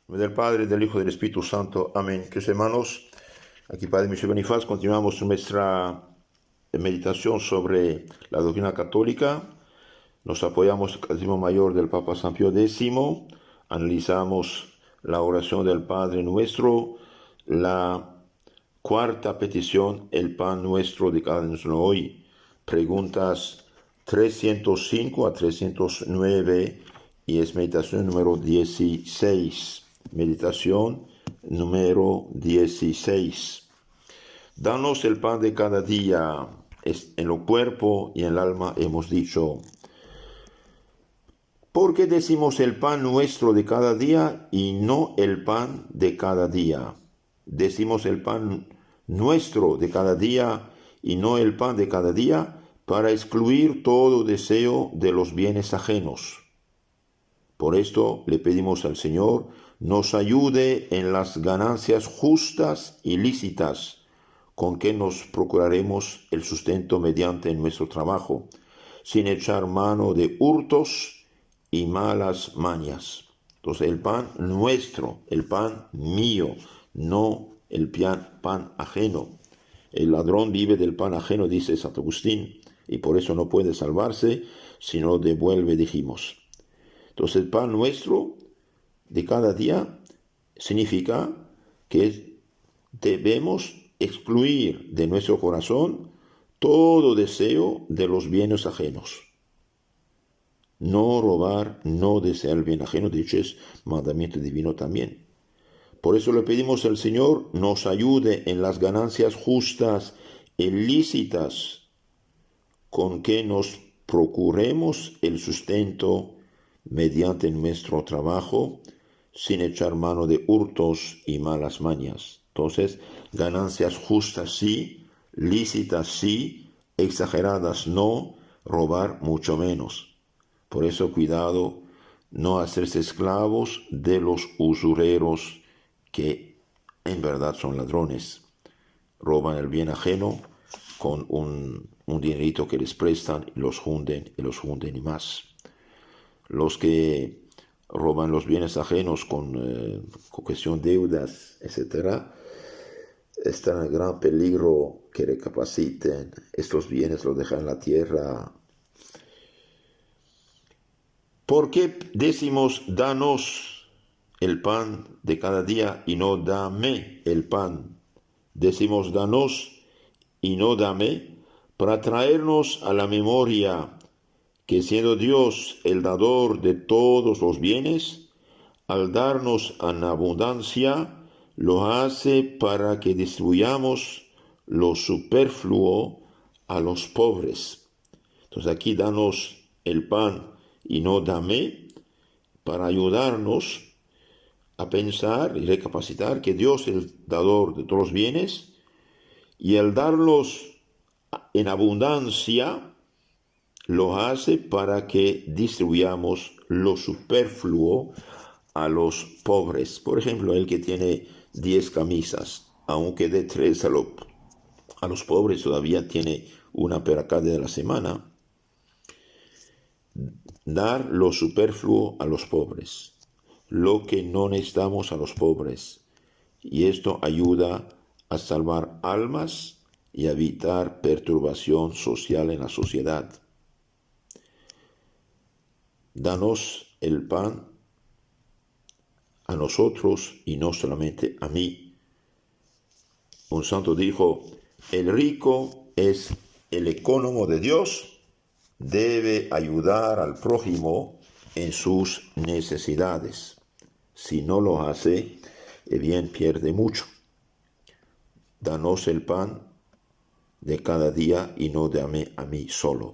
Del Padre, del Hijo y del Espíritu Santo. Amén. Queridos hermanos, aquí Padre Michel Bonifaz, continuamos nuestra meditación sobre la doctrina católica. Nos apoyamos en el Catecismo Mayor del Papa San Pío X, analizamos la oración del Padre Nuestro, la cuarta petición, el pan nuestro de cada día hoy, preguntas 305 a 309 y es meditación número 16. Meditación número 16. Danos el pan de cada día, en lo cuerpo y en el alma hemos dicho. ¿Por qué decimos el pan nuestro de cada día y no el pan de cada día? Decimos el pan nuestro de cada día y no el pan de cada día para excluir todo deseo de los bienes ajenos. Por esto le pedimos al Señor nos ayude en las ganancias justas y lícitas con que nos procuraremos el sustento mediante nuestro trabajo, sin echar mano de hurtos y malas mañas. Entonces el pan nuestro, el pan mío, no el pan ajeno. El ladrón vive del pan ajeno, dice Santo Agustín, y por eso no puede salvarse si no devuelve, dijimos. Entonces el pan nuestro de cada día significa que debemos excluir de nuestro corazón todo deseo de los bienes ajenos. No robar, no desear el bien ajeno, de hecho es mandamiento divino también. Por eso le pedimos al Señor nos ayude en las ganancias justas e lícitas con que nos procuremos el sustento mediante nuestro trabajo, sin echar mano de hurtos y malas mañas. Entonces, ganancias justas sí, lícitas sí, exageradas no, robar mucho menos. Por eso, cuidado, no hacerse esclavos de los usureros que en verdad son ladrones. Roban el bien ajeno con un dinerito que les prestan y los hunden y más. Los que roban los bienes ajenos con cuestión deudas, etc., están en gran peligro que recapaciten. Estos bienes los dejan en la tierra. ¿Por qué decimos danos el pan de cada día y no dame el pan? Decimos danos y no dame para traernos a la memoria que siendo Dios el dador de todos los bienes, al darnos en abundancia, lo hace para que distribuyamos lo superfluo a los pobres. Entonces aquí danos el pan y no dame, para ayudarnos a pensar y recapacitar que Dios es el dador de todos los bienes, y al darlos en abundancia, lo hace para que distribuyamos lo superfluo a los pobres. Por ejemplo, el que tiene 10 camisas, aunque dé 3 a los pobres, todavía tiene una para cada de la semana. Dar lo superfluo a los pobres, lo que no necesitamos a los pobres. Y esto ayuda a salvar almas y a evitar perturbación social en la sociedad. Danos el pan a nosotros y no solamente a mí. Un santo dijo, el rico es el ecónomo de Dios, debe ayudar al prójimo en sus necesidades. Si no lo hace, bien pierde mucho. Danos el pan de cada día y no dame a mí solo.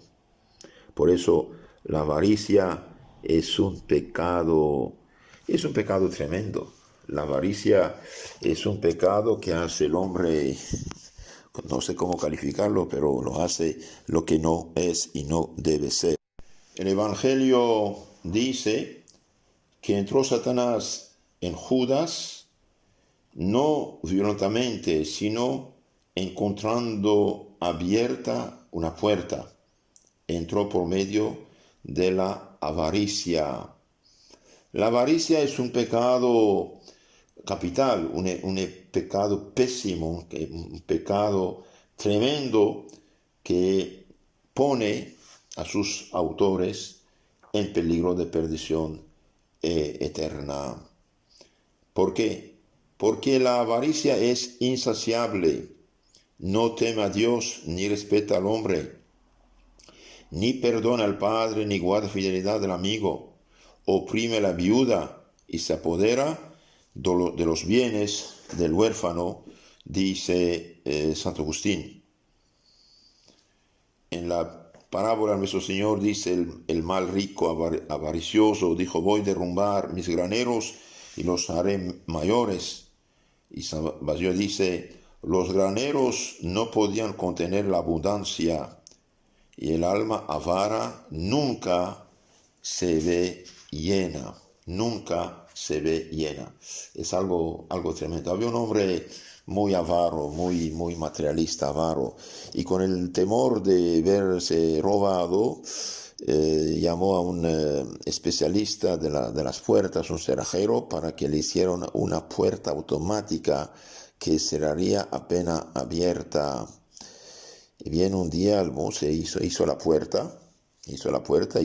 Por eso la avaricia es un pecado tremendo. La avaricia es un pecado que hace el hombre, no sé cómo calificarlo, pero lo hace lo que no es y no debe ser. El Evangelio dice que entró Satanás en Judas, no violentamente, sino encontrando abierta una puerta. Entró por medio de la avaricia. La avaricia es un pecado capital, un pecado pésimo, un pecado tremendo que pone a sus autores en peligro de perdición eterna. ¿Por qué? Porque la avaricia es insaciable, no teme a Dios ni respeta al hombre, ni perdona al padre ni guarda fidelidad del amigo, oprime a la viuda y se apodera de los bienes del huérfano, dice Santo Agustín. En la parábola nuestro Señor dice el mal rico avaricioso, dijo: voy a derrumbar mis graneros y los haré mayores. Y San Basilio dice: los graneros no podían contener la abundancia, y el alma avara nunca se ve llena, nunca se ve llena. Es algo tremendo. Había un hombre muy avaro, muy materialista, avaro, y con el temor de verse robado, llamó a un especialista de las puertas, un cerrajero, para que le hiciera una puerta automática que cerraría apenas abierta. Y bien, un día el mozo hizo la puerta, y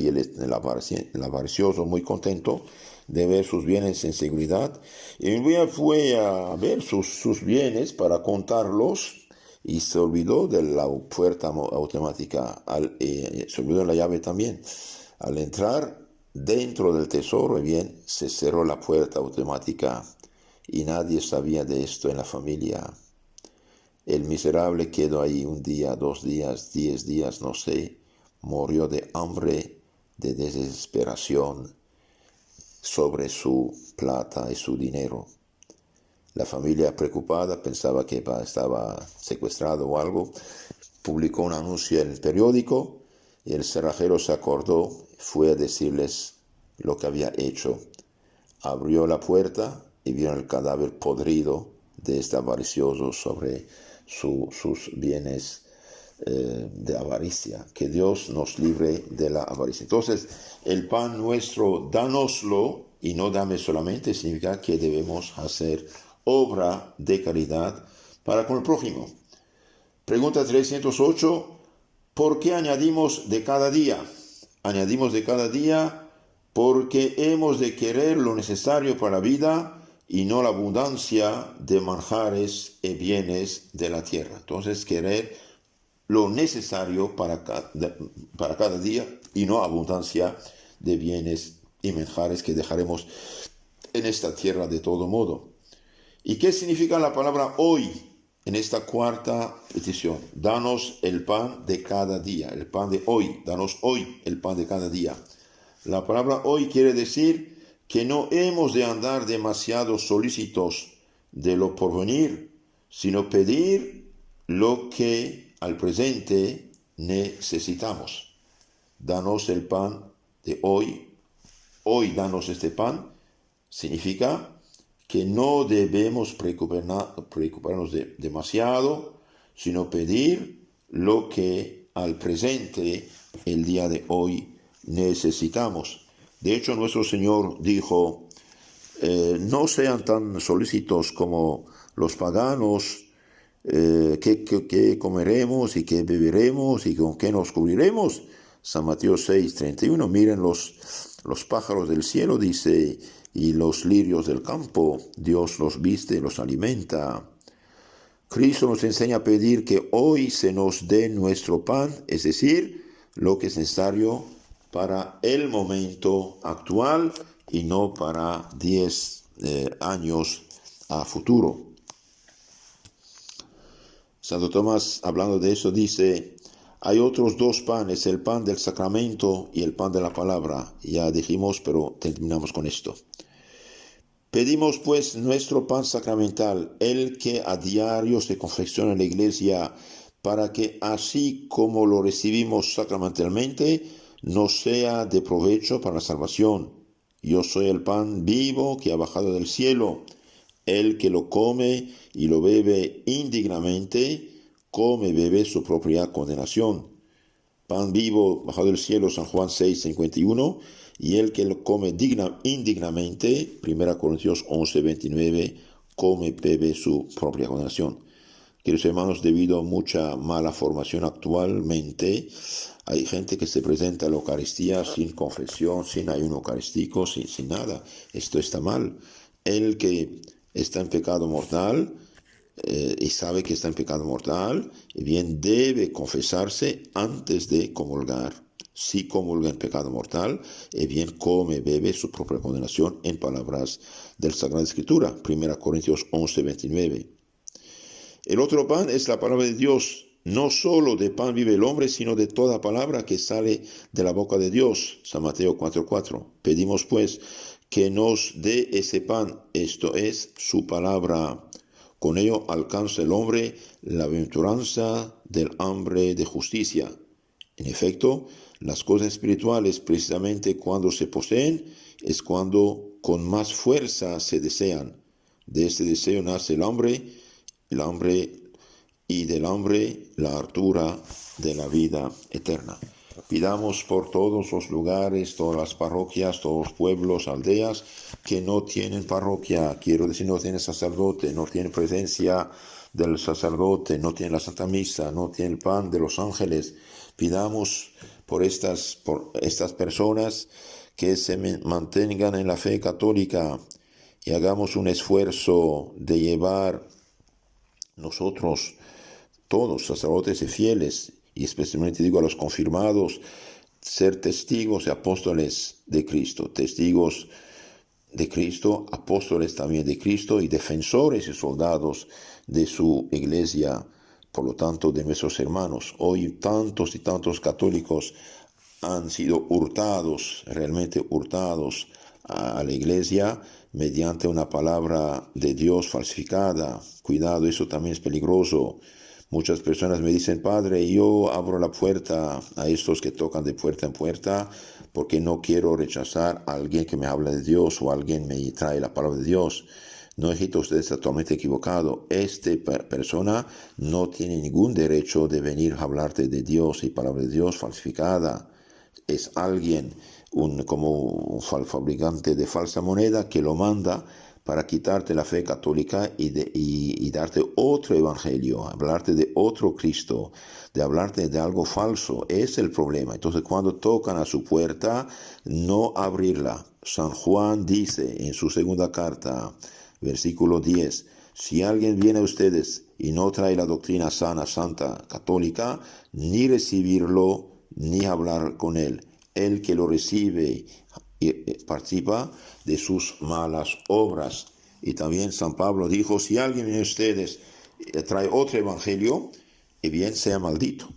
el avaricioso, muy contento de ver sus bienes en seguridad, y un día fue a ver sus bienes para contarlos, y se olvidó de la puerta automática, se olvidó de la llave también. Al entrar dentro del tesoro, bien, se cerró la puerta automática, y nadie sabía de esto en la familia. El miserable quedó ahí un día, 2 días, 10 días, no sé. Murió de hambre, de desesperación sobre su plata y su dinero. La familia, preocupada, pensaba que estaba secuestrado o algo. Publicó un anuncio en el periódico, y el cerrajero se acordó, fue a decirles lo que había hecho. Abrió la puerta y vio el cadáver podrido de este avaricioso sobre sus bienes de avaricia. Que Dios nos libre de la avaricia. Entonces, el pan nuestro, dánoslo, y no dame solamente, significa que debemos hacer obra de caridad para con el prójimo. Pregunta 308. ¿Por qué añadimos de cada día? Añadimos de cada día porque hemos de querer lo necesario para la vida y no la abundancia de manjares y bienes de la tierra. Entonces, querer lo necesario para cada día y no abundancia de bienes y manjares que dejaremos en esta tierra de todo modo. ¿Y qué significa la palabra hoy en esta cuarta petición? Danos el pan de cada día, el pan de hoy. Danos hoy el pan de cada día. La palabra hoy quiere decir que no hemos de andar demasiado solícitos de lo porvenir, sino pedir lo que al presente necesitamos. Danos el pan de hoy. Hoy danos este pan. Significa que no debemos preocuparnos demasiado, sino pedir lo que al presente, el día de hoy, necesitamos. De hecho, nuestro Señor dijo: no sean tan solícitos como los paganos, qué comeremos y qué beberemos y con qué nos cubriremos. San Mateo 6:31, miren los pájaros del cielo, dice, y los lirios del campo, Dios los viste y los alimenta. Cristo nos enseña a pedir que hoy se nos dé nuestro pan, es decir, lo que es necesario para el momento actual y no para 10 años a futuro. Santo Tomás, hablando de eso, dice: hay otros 2 panes, el pan del sacramento y el pan de la palabra. Ya dijimos, pero terminamos con esto. Pedimos pues nuestro pan sacramental, el que a diario se confecciona en la iglesia, para que así como lo recibimos sacramentalmente, nos sea de provecho para la salvación. Yo soy el pan vivo que ha bajado del cielo. El que lo come y lo bebe indignamente, come y bebe su propia condenación. Pan vivo bajado del cielo, San Juan 6:51, y el que lo come indignamente, 1 Corintios 11, 29, come, bebe su propia condenación. Queridos hermanos, debido a mucha mala formación actualmente, hay gente que se presenta a la Eucaristía sin confesión, sin ayuno eucarístico, sin nada. Esto está mal. El que está en pecado mortal y sabe que está en pecado mortal, bien debe confesarse antes de comulgar. Si comulga en pecado mortal, bien come, bebe su propia condenación, en palabras del Sagrada Escritura, 1 Corintios 11, 29. El otro pan es la palabra de Dios. No solo de pan vive el hombre, sino de toda palabra que sale de la boca de Dios. San Mateo 4:4. Pedimos pues que nos dé ese pan, esto es, su palabra. Con ello alcanza el hombre la bienaventuranza del hambre de justicia. En efecto, las cosas espirituales, precisamente cuando se poseen, es cuando con más fuerza se desean. De este deseo nace el hambre, y del hambre la hartura de la vida eterna. Pidamos por todos los lugares, todas las parroquias, todos los pueblos, aldeas que no tienen parroquia, quiero decir, no tienen sacerdote, no tienen presencia del sacerdote, no tienen la Santa Misa, no tienen el pan de los ángeles. Pidamos por estas personas que se mantengan en la fe católica y hagamos un esfuerzo de llevar nosotros, todos, sacerdotes y fieles, y especialmente digo a los confirmados, ser testigos y apóstoles de Cristo, testigos de Cristo, apóstoles también de Cristo y defensores y soldados de su iglesia, por lo tanto de nuestros hermanos. Hoy tantos y tantos católicos han sido hurtados, realmente hurtados a la iglesia mediante una palabra de Dios falsificada. Cuidado, eso también es peligroso. Muchas personas me dicen: Padre, yo abro la puerta a estos que tocan de puerta en puerta porque no quiero rechazar a alguien que me habla de Dios o alguien me trae la palabra de Dios. No, hijito, usted está totalmente equivocado. Esta persona no tiene ningún derecho de venir a hablarte de Dios y palabra de Dios falsificada. Es alguien, como un fabricante de falsa moneda, que lo manda para quitarte la fe católica y darte otro evangelio, hablarte de otro Cristo, de hablarte de algo falso. Es el problema. Entonces, cuando tocan a su puerta, no abrirla. San Juan dice en su segunda carta, versículo 10, si alguien viene a ustedes y no trae la doctrina sana, santa, católica, ni recibirlo, ni hablar con él. El que lo recibe y participa de sus malas obras. Y también San Pablo dijo: si alguien viene a ustedes y trae otro evangelio, bien sea maldito.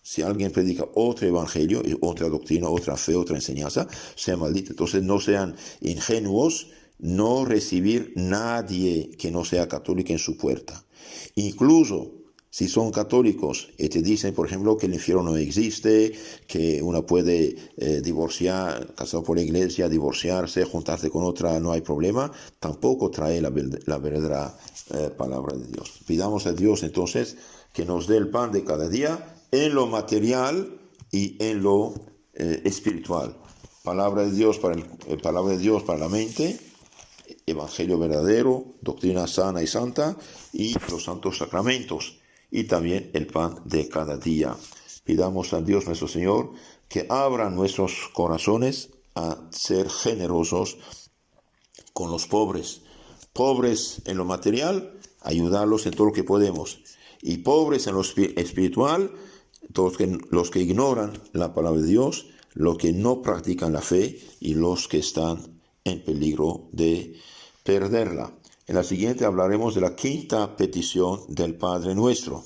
Si alguien predica otro evangelio, otra doctrina, otra fe, otra enseñanza, sea maldito. Entonces no sean ingenuos, no recibir nadie que no sea católico en su puerta. Incluso si son católicos y te dicen, por ejemplo, que el infierno no existe, que uno puede divorciar, casado por la iglesia, divorciarse, juntarse con otra, no hay problema, tampoco trae la verdadera palabra de Dios. Pidamos a Dios entonces que nos dé el pan de cada día en lo material y en lo espiritual. Palabra de Dios para la mente, evangelio verdadero, doctrina sana y santa y los santos sacramentos. Y también el pan de cada día. Pidamos a Dios nuestro Señor que abra nuestros corazones a ser generosos con los pobres. Pobres en lo material, ayudarlos en todo lo que podemos. Y pobres en lo espiritual, todos los que ignoran la palabra de Dios, los que no practican la fe y los que están en peligro de perderla. En la siguiente hablaremos de la quinta petición del Padre Nuestro.